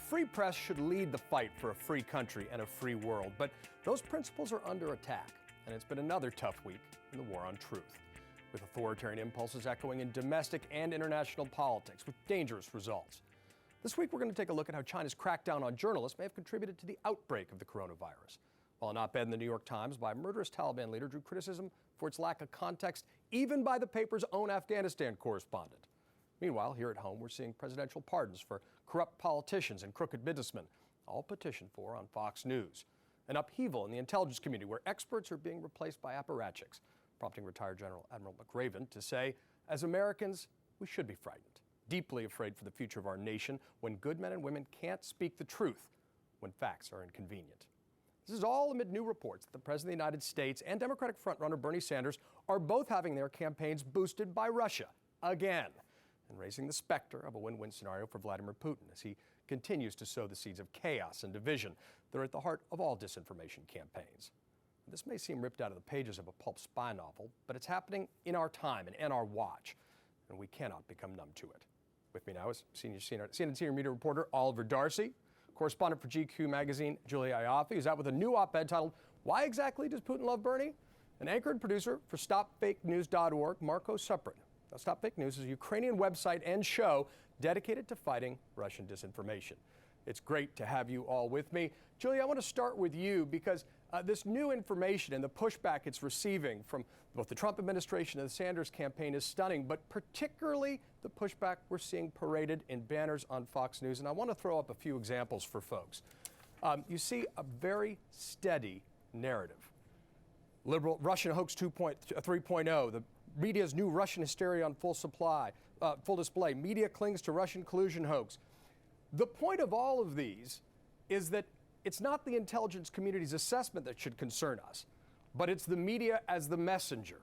free press should lead the fight for a free country and a free world, but those principles are under attack, and it's been another tough week in the war on truth, with authoritarian impulses echoing in domestic and international politics with dangerous results. This week, we're going to take a look at how China's crackdown on journalists may have contributed to the outbreak of the coronavirus. While an op-ed in the New York Times by a murderous Taliban leader drew criticism for its lack of context, even by the paper's own Afghanistan correspondent. Meanwhile, here at home, we're seeing presidential pardons for corrupt politicians and crooked businessmen, all petitioned for on Fox News. An upheaval in the intelligence community where experts are being replaced by apparatchiks, prompting retired General Admiral McRaven to say, as Americans, we should be frightened, deeply afraid for the future of our nation when good men and women can't speak the truth when facts are inconvenient. This is all amid new reports that the President of the United States and Democratic frontrunner Bernie Sanders are both having their campaigns boosted by Russia again, and raising the specter of a win-win scenario for Vladimir Putin as he continues to sow the seeds of chaos and division that are at the heart of all disinformation campaigns. This may seem ripped out of the pages of a pulp spy novel, but it's happening in our time and in our watch, and we cannot become numb to it. With me now is CNN senior media reporter Oliver Darcy, correspondent for GQ magazine Julia Ioffe, who's out with a new op-ed titled, Why Exactly Does Putin Love Bernie? And anchor and producer for StopFakeNews.org, Marco Suprin. Now, Stop Fake News is a Ukrainian website and show dedicated to fighting Russian disinformation. It's great to have you all with me. Julia, I want to start with you because this new information and the pushback it's receiving from both the Trump administration and the Sanders campaign is stunning, but particularly the pushback we're seeing paraded in banners on Fox News. And I want to throw up a few examples for folks. You see a very steady narrative. Liberal Russian hoax 3.0, the media's new Russian hysteria on full display. Media clings to Russian collusion hoax. The point of all of these is that it's not the intelligence community's assessment that should concern us, but it's the media as the messenger.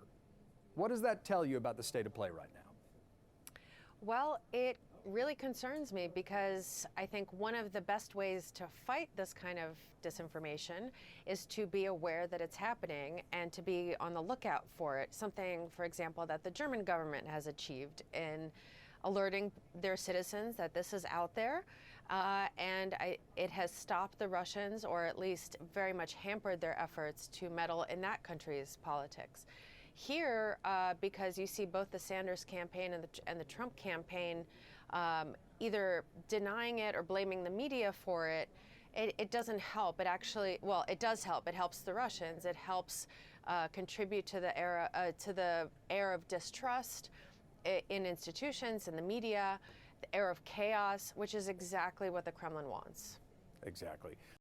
What does that tell you about the state of play right now? Well, it really concerns me because I think one of the best ways to fight this kind of disinformation is to be aware that it's happening and to be on the lookout for it. Something, for example, that the German government has achieved in alerting their citizens that this is out there, and it has stopped the Russians, or at least very much hampered their efforts to meddle in that country's politics. Here, because you see both the Sanders campaign and the Trump campaign either denying it or blaming the media for it, it doesn't help. It actually, well, it does help. It helps the Russians. It helps contribute to the air of distrust in institutions, in the media, the air of chaos, which is exactly what the Kremlin wants. Exactly.